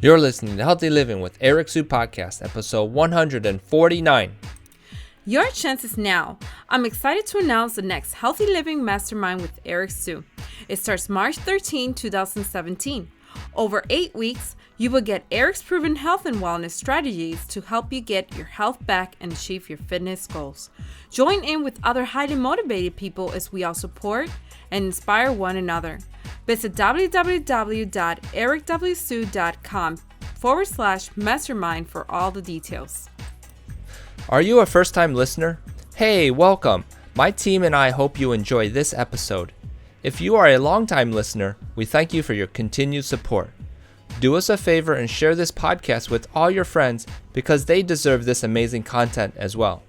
You're listening to Healthy Living with Eric Sue Podcast, episode 149. Your chance is now. I'm excited to announce the next Healthy Living Mastermind with Eric Sue. It starts March 13, 2017. Over 8 weeks, you will get Eric's proven health and wellness strategies to help you get your health back and achieve your fitness goals. Join in with other highly motivated people as we all support and inspire one another. Visit www.ericwsue.com/mastermind for all the details. Are you a first-time listener? Hey, welcome. My team and I hope you enjoy this episode. If you are a long-time listener, we thank you for your continued support. Do us a favor and share this podcast with all your friends because they deserve this amazing content as well.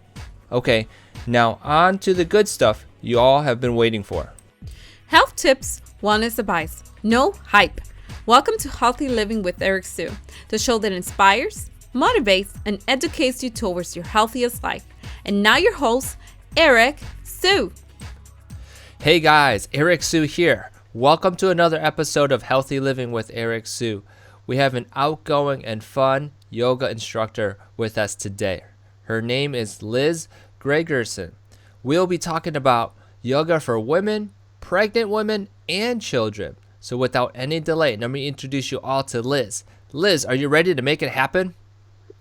Okay, now on to the good stuff you all have been waiting for. Health tips, wellness advice, no hype. Welcome to Healthy Living with Eric Sue, the show that inspires, motivates, and educates you towards your healthiest life. And now your host, Eric Sue. Hey guys, Eric Sue here. Welcome to another episode of Healthy Living with Eric Sue. We have an outgoing and fun yoga instructor with us today. Her name is Liz Gregerson. We'll be talking about yoga for women, pregnant women, and children. So without any delay, let me introduce you all to Liz. Liz, are you ready to make it happen?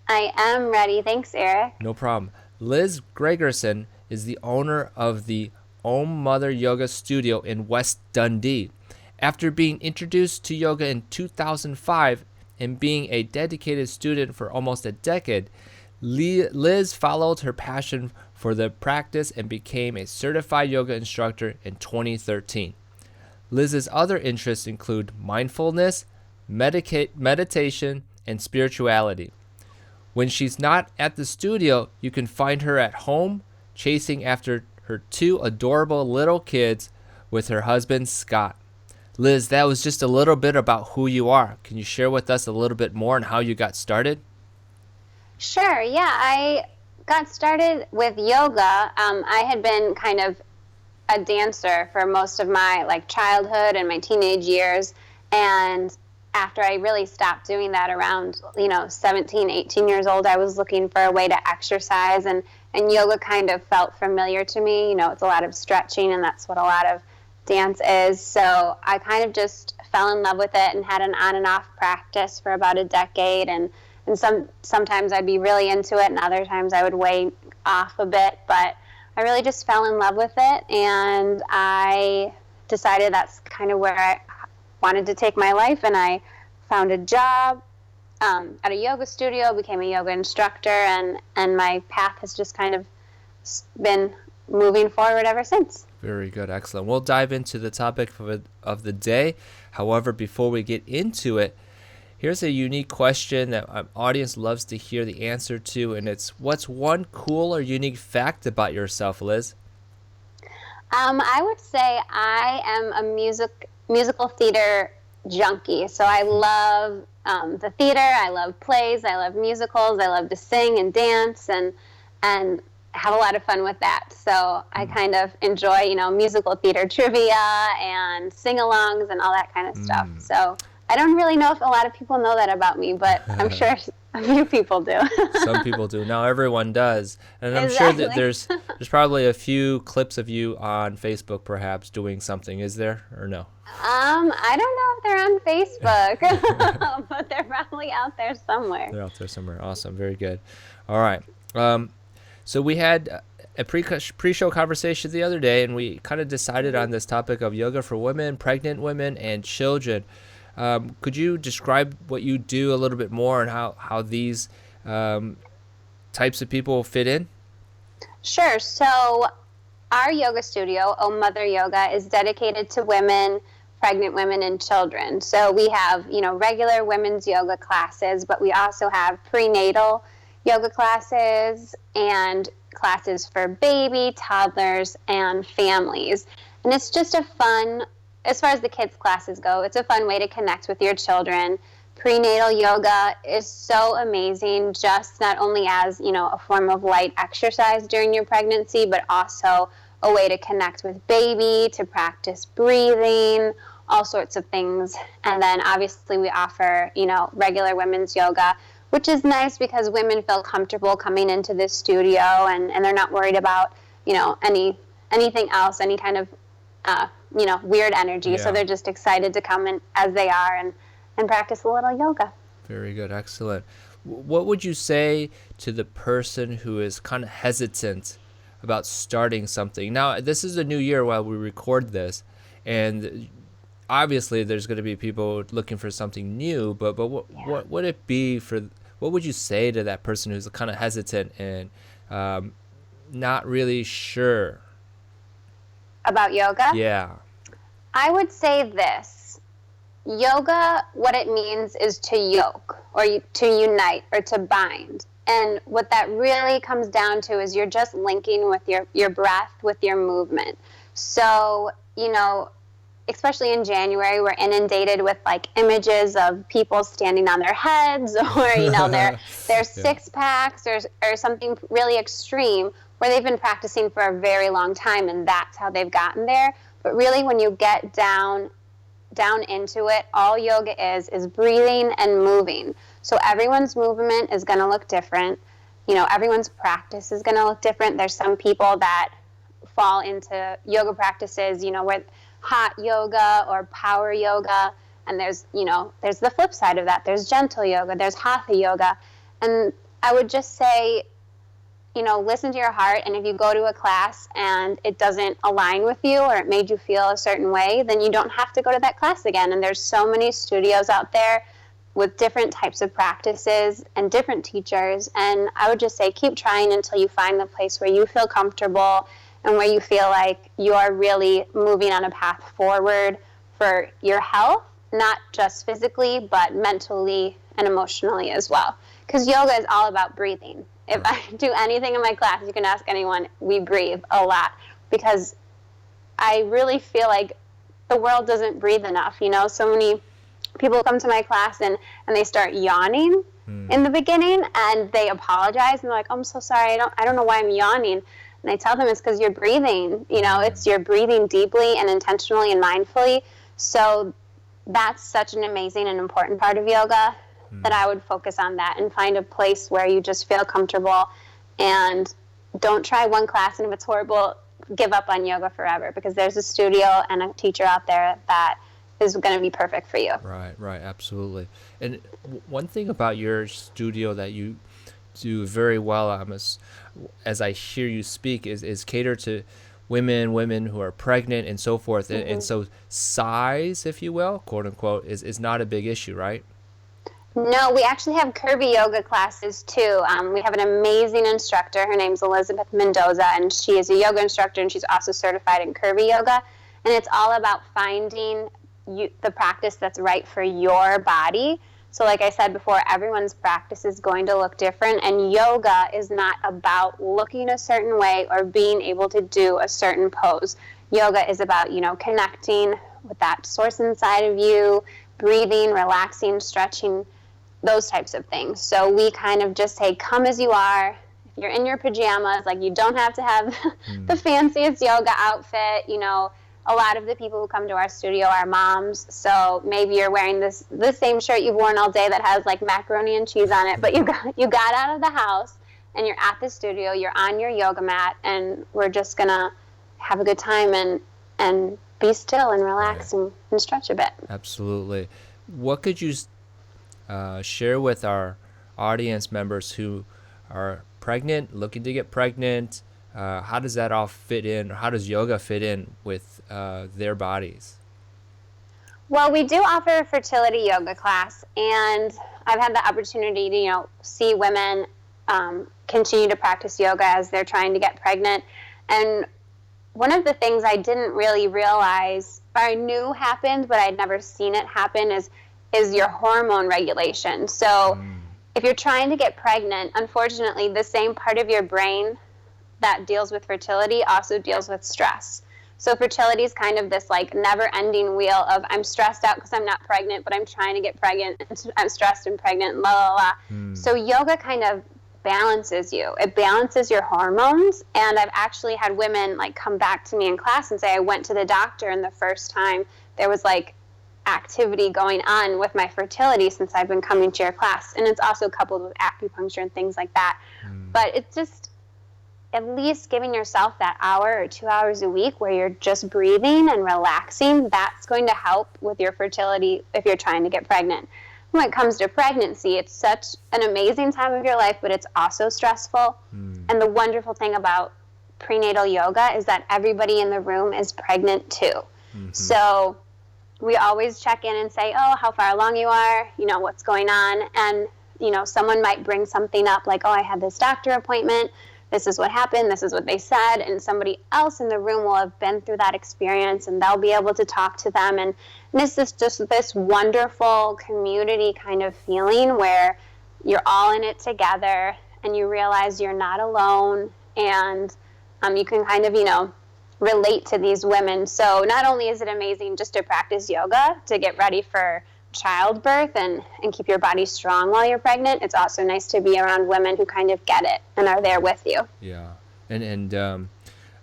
I am ready. Thanks, Eric. No problem. Liz Gregerson is the owner of the ohmMother Yoga Studio in West Dundee. After being introduced to yoga in 2005 and being a dedicated student for almost a decade, Liz followed her passion for the practice and became a certified yoga instructor in 2013. Liz's other interests include mindfulness, meditation, and spirituality. When she's not at the studio, you can find her at home chasing after her 2 adorable little kids with her husband, Scott. Liz, that was just a little bit about who you are. Can you share with us a little bit more on how you got started? Sure. Yeah, I got started with yoga. I had been kind of a dancer for most of my childhood and my teenage years. And after I really stopped doing that around, 17, 18 years old, I was looking for a way to exercise, and yoga kind of felt familiar to me. It's a lot of stretching, and that's what a lot of dance is. So I kind of just fell in love with it and had an on and off practice for about a decade. And sometimes I'd be really into it, and other times I would weigh off a bit. But I really just fell in love with it, and I decided that's kind of where I wanted to take my life. And I found a job at a yoga studio, became a yoga instructor, and my path has just kind of been moving forward ever since. Very good. Excellent. We'll dive into the topic of the day. However, before we get into it, here's a unique question that our audience loves to hear the answer to, and it's, what's one cool or unique fact about yourself, Liz? I would say I am a musical theater junkie. So I love the theater, I love plays, I love musicals, I love to sing and dance and have a lot of fun with that. So I kind of enjoy, musical theater trivia and sing-alongs and all that kind of stuff. So I don't really know if a lot of people know that about me, but I'm sure a few people do. Some people do. Now everyone does. And I'm Exactly. sure that there's probably a few clips of you on Facebook perhaps doing something. Is there or no? I don't know if they're on Facebook, but they're probably out there somewhere. They're out there somewhere. Awesome. Very good. All right. So we had a pre-show conversation the other day, and we kind of decided on this topic of yoga for women, pregnant women, and children. Could you describe what you do a little bit more and how these types of people fit in? Sure. So our yoga studio, ohmMother Yoga, is dedicated to women, pregnant women, and children. So we have, regular women's yoga classes, but we also have prenatal yoga classes and classes for baby, toddlers, and families. And it's just a fun, as far as the kids' classes go, it's a fun way to connect with your children. Prenatal yoga is so amazing, just not only as, a form of light exercise during your pregnancy, but also a way to connect with baby, to practice breathing, all sorts of things. And then obviously we offer, regular women's yoga, which is nice because women feel comfortable coming into this studio and they're not worried about, anything else, any kind of, weird energy. Yeah. So they're just excited to come in as they are and practice a little yoga. Very good. Excellent. What would you say to the person who is kind of hesitant about starting something? Now, this is a new year while we record this, and obviously there's going to be people looking for something new, but what would it be for, what would you say to that person who's kind of hesitant and not really sure about yoga? Yeah. I would say this. Yoga, what it means is to yoke or to unite or to bind. And what that really comes down to is you're just linking with your breath, with your movement. So, especially in January, we're inundated with like images of people standing on their heads or, their six packs or something really extreme where they've been practicing for a very long time and that's how they've gotten there. But really when you get down into it, all yoga is breathing and moving. So everyone's movement is going to look different. Everyone's practice is going to look different. There's some people that fall into yoga practices, where hot yoga or power yoga, and there's the flip side of that. There's gentle yoga, there's hatha yoga. And I would just say, listen to your heart, and if you go to a class and it doesn't align with you or it made you feel a certain way, then you don't have to go to that class again. And there's so many studios out there with different types of practices and different teachers, and I would just say keep trying until you find the place where you feel comfortable and where you feel like you're really moving on a path forward for your health, not just physically, but mentally and emotionally as well. Because yoga is all about breathing. If I do anything in my class, you can ask anyone, we breathe a lot. Because I really feel like the world doesn't breathe enough. So many people come to my class and they start yawning in the beginning and they apologize and they're like, I'm so sorry, I don't know why I'm yawning. And I tell them it's because you're breathing. It's you're breathing deeply and intentionally and mindfully. So that's such an amazing and important part of yoga that I would focus on that and find a place where you just feel comfortable and don't try one class, and if it's horrible, give up on yoga forever, because there's a studio and a teacher out there that is going to be perfect for you. Right, absolutely. And one thing about your studio that you do very well, as I hear you speak, is cater to women who are pregnant and so forth. And so size, if you will, quote unquote, is not a big issue, right? No, we actually have curvy yoga classes too. We have an amazing instructor. Her name's Elizabeth Mendoza, and she is a yoga instructor, and she's also certified in curvy yoga. And it's all about finding the practice that's right for your body. So like I said before, everyone's practice is going to look different, and yoga is not about looking a certain way or being able to do a certain pose. Yoga is about, connecting with that source inside of you, breathing, relaxing, stretching, those types of things. So we kind of just say, come as you are. If you're in your pajamas, like, you don't have to have the fanciest yoga outfit. A lot of the people who come to our studio are moms, so maybe you're wearing the same shirt you've worn all day that has like macaroni and cheese on it, but you got out of the house and you're at the studio, you're on your yoga mat, and we're just gonna have a good time and be still and relax and stretch a bit. Absolutely. What could you share with our audience members who are pregnant, looking to get pregnant? How does that all fit in, or how does yoga fit in with their bodies? Well, we do offer a fertility yoga class, and I've had the opportunity to, see women continue to practice yoga as they're trying to get pregnant. And one of the things I didn't really realize, or I knew happened, but I'd never seen it happen, is your hormone regulation. So if you're trying to get pregnant, unfortunately, the same part of your brain that deals with fertility also deals with stress. So fertility is kind of this like never-ending wheel of, I'm stressed out because I'm not pregnant, but I'm trying to get pregnant, and I'm stressed and pregnant, la la la. So yoga kind of balances you. It balances your hormones, and I've actually had women like come back to me in class and say, I went to the doctor, and the first time there was like activity going on with my fertility since I've been coming to your class. And it's also coupled with acupuncture and things like that. But it's just at least giving yourself that hour or 2 hours a week where you're just breathing and relaxing. That's going to help with your fertility if you're trying to get pregnant. When it comes to pregnancy, it's such an amazing time of your life, but it's also stressful. And the wonderful thing about prenatal yoga is that everybody in the room is pregnant too. So we always check in and say, oh, how far along you are, you know, what's going on. And, you know, someone might bring something up like, oh, I had this doctor appointment. This is what happened. This is what they said. And somebody else in the room will have been through that experience, and they'll be able to talk to them. And this is just this wonderful community kind of feeling where you're all in it together and you realize you're not alone, and you can kind of, you know, relate to these women. So not only is it amazing just to practice yoga to get ready for childbirth and keep your body strong while you're pregnant, it's also nice to be around women who kind of get it and are there with you. Yeah. And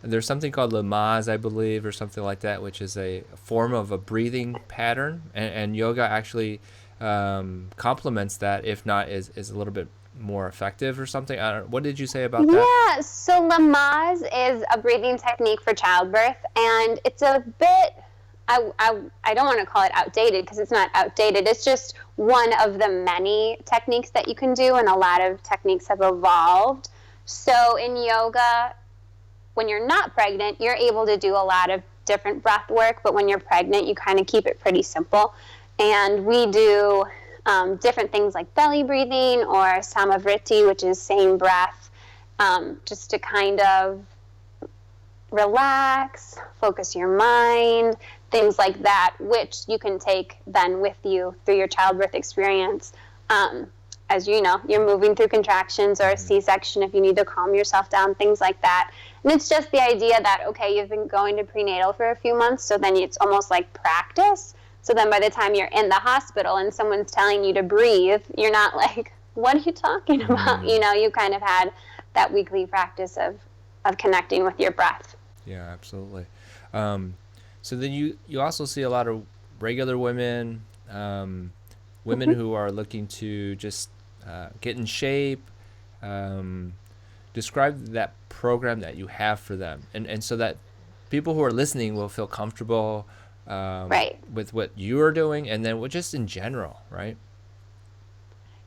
there's something called Lamaze, I believe, or something like that, which is a form of a breathing pattern, and yoga actually complements that, if not is a little bit more effective or something. I don't, what did you say about that? Yeah, so Lamaze is a breathing technique for childbirth, and it's a bit, I don't want to call it outdated because it's not outdated. It's just one of the many techniques that you can do, and a lot of techniques have evolved. So in yoga, when you're not pregnant, you're able to do a lot of different breath work, but when you're pregnant, you kind of keep it pretty simple. And we do different things like belly breathing or samavriti, which is same breath, just to kind of relax, focus your mind, things like that, which you can take then with you through your childbirth experience. As you know, you're moving through contractions or a C-section if you need to calm yourself down, things like that. And it's just the idea that, okay, you've been going to prenatal for a few months, so then it's almost like practice. So then by the time you're in the hospital and someone's telling you to breathe, you're not like, what are you talking about? You know, you kind of had that weekly practice of connecting with your breath. Yeah, absolutely. So then you also see a lot of regular women, women who are looking to just get in shape. Describe that program that you have for them, and so that people who are listening will feel comfortable Right. with what you are doing, and then just in general, right?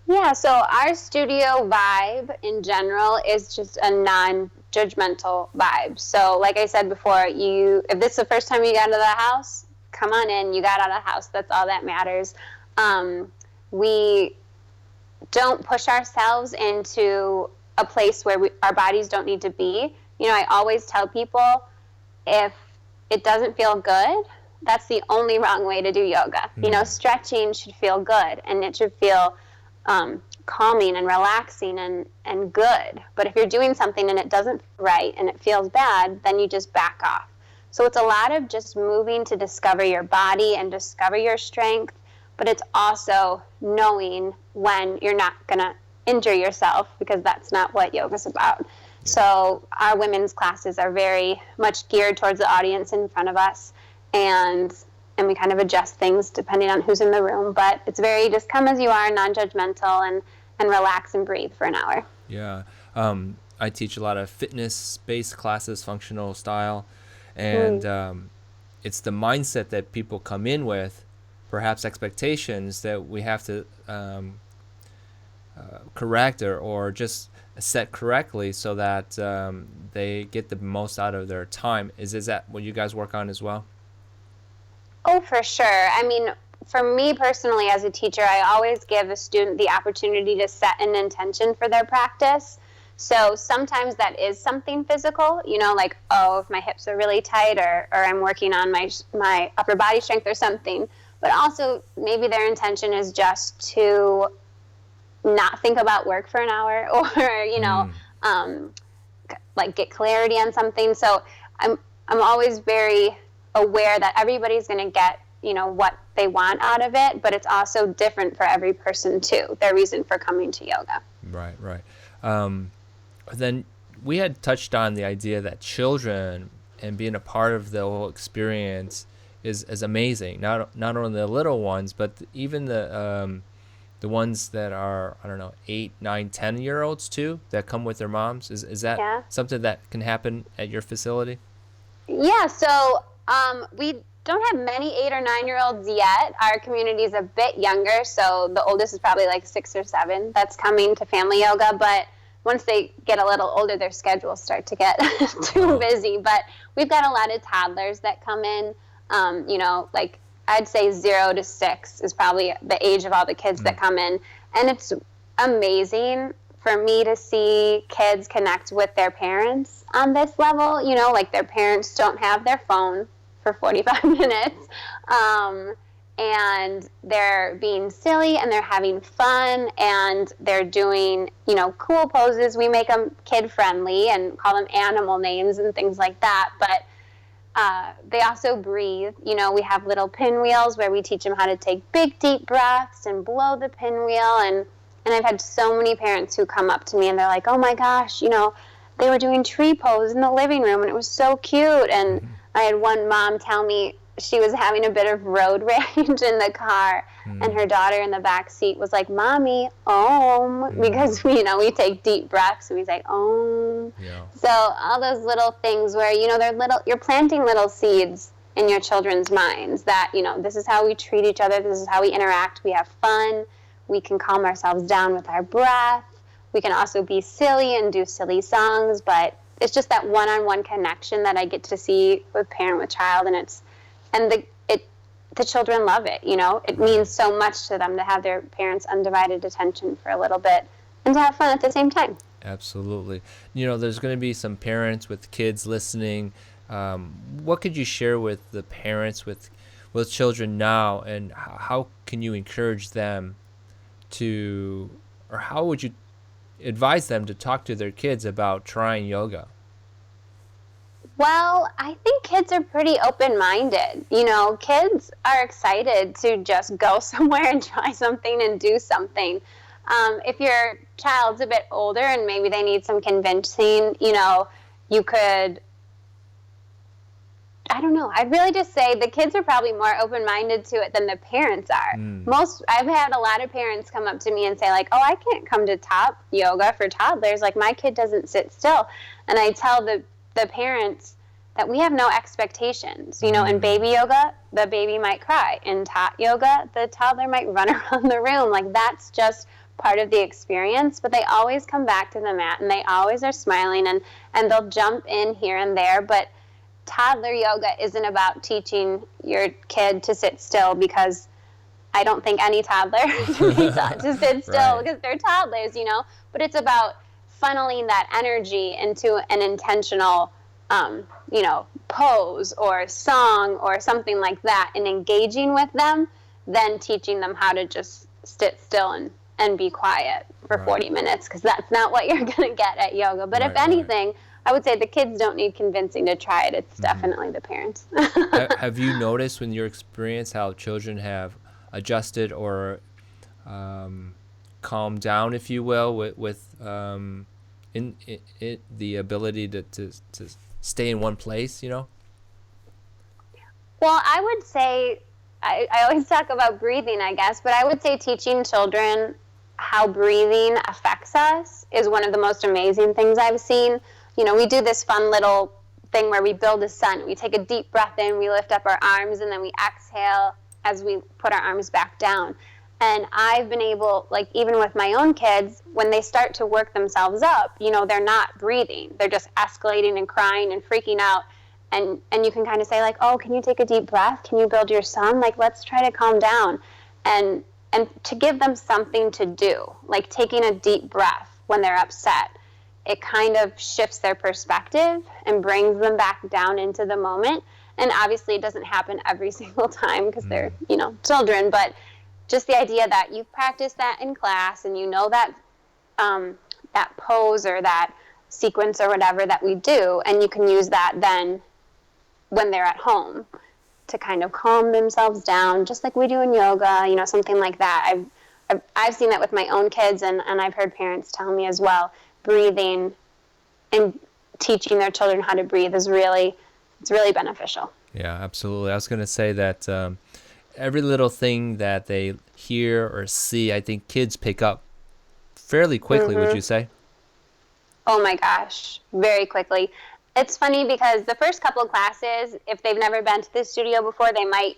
Yeah, so our studio vibe in general is just a non-judgmental vibe. So like I said before, if this is the first time you got out of the house, come on in, you got out of the house, that's all that matters. We don't push ourselves into a place where our bodies don't need to be. You know, I always tell people, if it doesn't feel good, that's the only wrong way to do yoga. You know, stretching should feel good, and it should feel calming and relaxing and good. But if you're doing something and it doesn't feel right and it feels bad, then you just back off. So it's a lot of just moving to discover your body and discover your strength, but it's also knowing when you're not going to injure yourself, because that's not what yoga's about. Yeah. So our women's classes are very much geared towards the audience in front of us, and we kind of adjust things depending on who's in the room. But it's very just come as you are, non-judgmental, and relax and breathe for an hour. Yeah. I teach a lot of fitness-based classes, functional style, and it's the mindset that people come in with, perhaps expectations that we have to correct or just set correctly so that they get the most out of their time. Is that what you guys work on as well? Oh, for sure. I mean, for me personally as a teacher, I always give a student the opportunity to set an intention for their practice. So sometimes that is something physical, you know, like, oh, if my hips are really tight, or I'm working on my upper body strength or something. But also maybe their intention is just to not think about work for an hour, or, you know, like get clarity on something. So I'm always very aware that everybody's going to get, you know, what they want out of it, but it's also different for every person too, their reason for coming to yoga. Right. Then we had touched on the idea that children and being a part of the whole experience is amazing. Not only the little ones, but even the ones that are, I don't know, 8, 9, 10 year olds too, that come with their moms. Is that Yeah. something that can happen at your facility? Yeah, so we don't have many 8 or 9 year olds yet. Our community is a bit younger, so the oldest is probably like 6 or 7 that's coming to family yoga. But once they get a little older, their schedules start to get too busy. But we've got a lot of toddlers that come in. Like I'd say 0 to 6 is probably the age of all the kids that come in. And it's amazing for me to see kids connect with their parents on this level. Like their parents don't have their phone for 45 minutes. And they're being silly and they're having fun and they're doing, cool poses. We make them kid friendly and call them animal names and things like that. But they also breathe. We have little pinwheels where we teach them how to take big, deep breaths and blow the pinwheel. And I've had so many parents who come up to me and they're like, oh my gosh, they were doing tree pose in the living room and it was so cute. And I had one mom tell me she was having a bit of road rage in the car and her daughter in the back seat was like, Mommy, because we take deep breaths and we say Yeah. So all those little things where you're planting little seeds in your children's minds that this is how we treat each other, this is how we interact, we have fun, we can calm ourselves down with our breath, we can also be silly and do silly songs, but it's just that one-on-one connection that I get to see with parent with child, and the children love it. It means so much to them to have their parents' undivided attention for a little bit and to have fun at the same time. Absolutely. There's going to be some parents with kids listening. What could you share with the parents with children now, and how can you encourage them to, or how would you advise them to talk to their kids about trying yoga? Well, I think kids are pretty open-minded. Kids are excited to just go somewhere and try something and do something. If your child's a bit older and maybe they need some convincing, you could, I don't know. I'd really just say the kids are probably more open-minded to it than the parents are. I've had a lot of parents come up to me and say like, oh, I can't come to top yoga for toddlers. Like my kid doesn't sit still. And I tell the parents that we have no expectations. In baby yoga, the baby might cry. In tot yoga, the toddler might run around the room. Like that's just part of the experience, but they always come back to the mat and they always are smiling and they'll jump in here and there. But toddler yoga isn't about teaching your kid to sit still, because I don't think any toddler should be taught to sit still because they're toddlers, but it's about funneling that energy into an intentional, pose or song or something like that and engaging with them, then teaching them how to just sit still and be quiet for 40 minutes, because that's not what you're going to get at yoga. But if anything, I would say the kids don't need convincing to try it. It's definitely the parents. Have you noticed in your experience how children have adjusted or calmed down, if you will, with in the ability to stay in one place, Well, I would say, I always talk about breathing, I guess, but I would say teaching children how breathing affects us is one of the most amazing things I've seen. We do this fun little thing where we build a sun. We take a deep breath in, we lift up our arms, and then we exhale as we put our arms back down. And I've been able, like even with my own kids, when they start to work themselves up, they're not breathing. They're just escalating and crying and freaking out. And you can kind of say like, oh, can you take a deep breath? Can you build your sun? Like, let's try to calm down. And to give them something to do, like taking a deep breath when they're upset, it kind of shifts their perspective and brings them back down into the moment. And obviously it doesn't happen every single time because they're, children, but just the idea that you've practiced that in class and that that pose or that sequence or whatever that we do, and you can use that then when they're at home to kind of calm themselves down, just like we do in yoga, something like that. I've seen that with my own kids, and I've heard parents tell me as well, breathing and teaching their children how to breathe it's really beneficial. Yeah, absolutely. I was going to say that every little thing that they hear or see, I think kids pick up fairly quickly, would Mm-hmm. you say? Oh my gosh, very quickly. It's funny because the first couple of classes, if they've never been to the studio before, they might,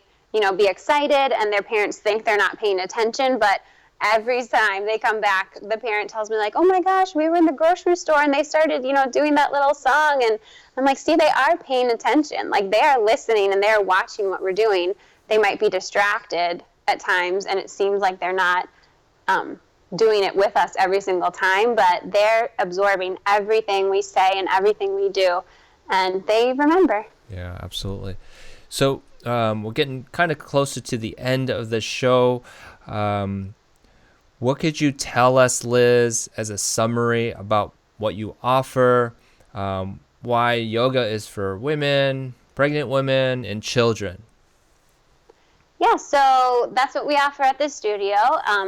be excited and their parents think they're not paying attention. But every time they come back, the parent tells me like, oh my gosh, we were in the grocery store and they started, doing that little song. And I'm like, see, they are paying attention. Like they are listening and they're watching what we're doing. They might be distracted at times and it seems like they're not doing it with us every single time, but they're absorbing everything we say and everything we do, and they remember. Yeah, absolutely. So we're getting kind of closer to the end of the show. What could you tell us, Liz, as a summary about what you offer, why yoga is for women, pregnant women, and children? Yeah, so that's what we offer at the studio.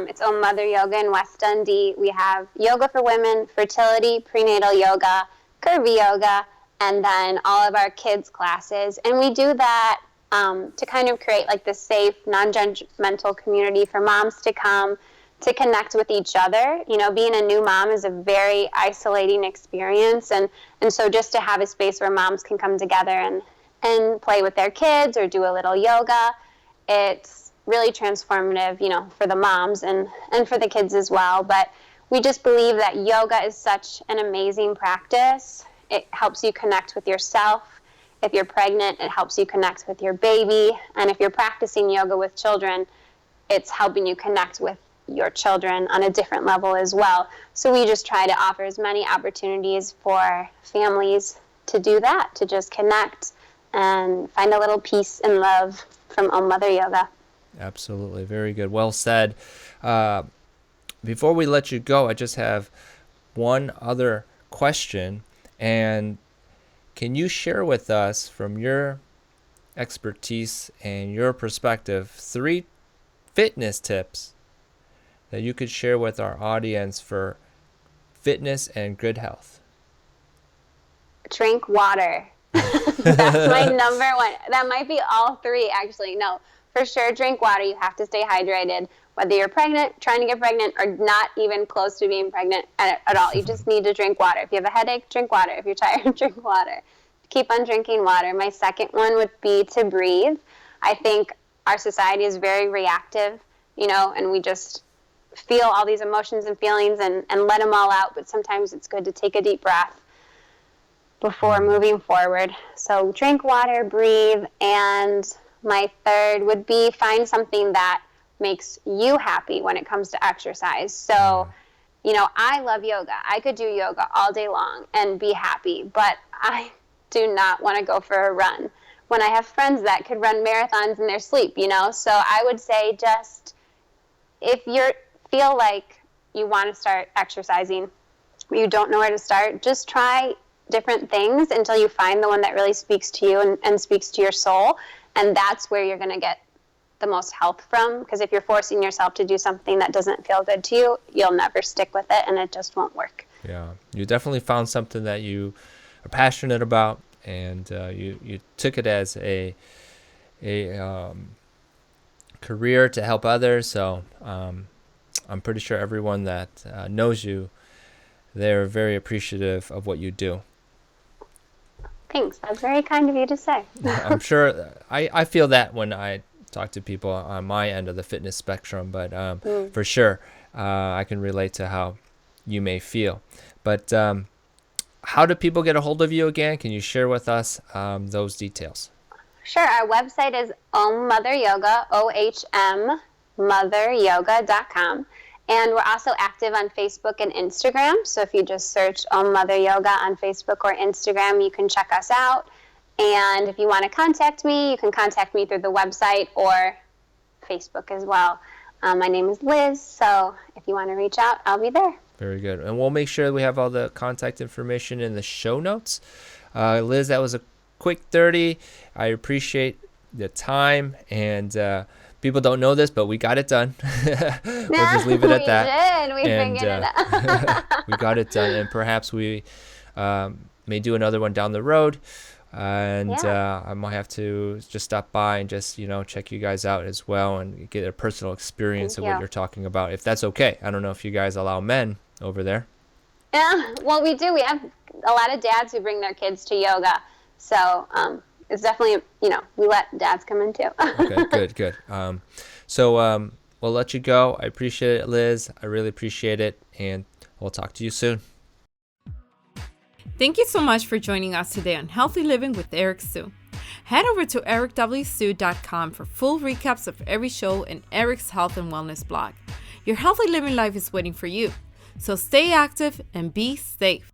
It's ohmMother Yoga in West Dundee. We have yoga for women, fertility, prenatal yoga, curvy yoga, and then all of our kids' classes. And we do that to kind of create like this safe, non-judgmental community for moms to come to connect with each other. Being a new mom is a very isolating experience. And so just to have a space where moms can come together and play with their kids or do a little yoga, it's really transformative, for the moms and for the kids as well. But we just believe that yoga is such an amazing practice. It helps you connect with yourself. If you're pregnant, it helps you connect with your baby. And if you're practicing yoga with children, it's helping you connect with your children on a different level as well. So we just try to offer as many opportunities for families to do that, to just connect and find a little peace and love from ohmMother Yoga. Absolutely. Very good. Well said. Before we let you go, I just have one other question. And can you share with us, from your expertise and your perspective, 3 fitness tips that you could share with our audience for fitness and good health? Drink water. That's my number one. That might be all 3, actually. No, for sure, drink water. You have to stay hydrated, whether you're pregnant, trying to get pregnant, or not even close to being pregnant at all. You just need to drink water. If you have a headache, drink water. If you're tired, drink water. Keep on drinking water. My second one would be to breathe. I think our society is very reactive, and we just feel all these emotions and feelings and let them all out. But sometimes it's good to take a deep breath before moving forward. So drink water, breathe, and my third would be find something that makes you happy when it comes to exercise. So, I love yoga. I could do yoga all day long and be happy, but I do not want to go for a run when I have friends that could run marathons in their sleep, So I would say just if you feel like you want to start exercising, you don't know where to start, just try different things until you find the one that really speaks to you and speaks to your soul. And that's where you're going to get the most health from. Because if you're forcing yourself to do something that doesn't feel good to you, you'll never stick with it and it just won't work. Yeah, you definitely found something that you are passionate about, and you took it as a career to help others. So I'm pretty sure everyone that knows you, they're very appreciative of what you do. Thanks. That's very kind of you to say. I'm sure I feel that when I talk to people on my end of the fitness spectrum, but for sure I can relate to how you may feel. But how do people get a hold of you again? Can you share with us those details? Sure. Our website is ohmMother Yoga, ohmMotheryoga.com. And we're also active on Facebook and Instagram. So if you just search ohmMother Yoga on Facebook or Instagram, you can check us out. And if you want to contact me, you can contact me through the website or Facebook as well. My name is Liz, so if you want to reach out, I'll be there. Very good. And we'll make sure we have all the contact information in the show notes. Liz, that was a quick 30. I appreciate the time, and people don't know this, but we got it done. We'll just leave it at that. We figured it out. We got it done, and perhaps we may do another one down the road. And Yeah. I might have to just stop by and just, check you guys out as well and get a personal experience Thank of what you. you're talking about, if that's okay. I don't know if you guys allow men over there. Yeah, well, we do. We have a lot of dads who bring their kids to yoga. So it's definitely, we let dads come in too. Okay, good. So we'll let you go. I appreciate it, Liz. I really appreciate it. And we'll talk to you soon. Thank you so much for joining us today on Healthy Living with Eric Sue. Head over to ericwsue.com for full recaps of every show and Eric's health and wellness blog. Your healthy living life is waiting for you. So stay active and be safe.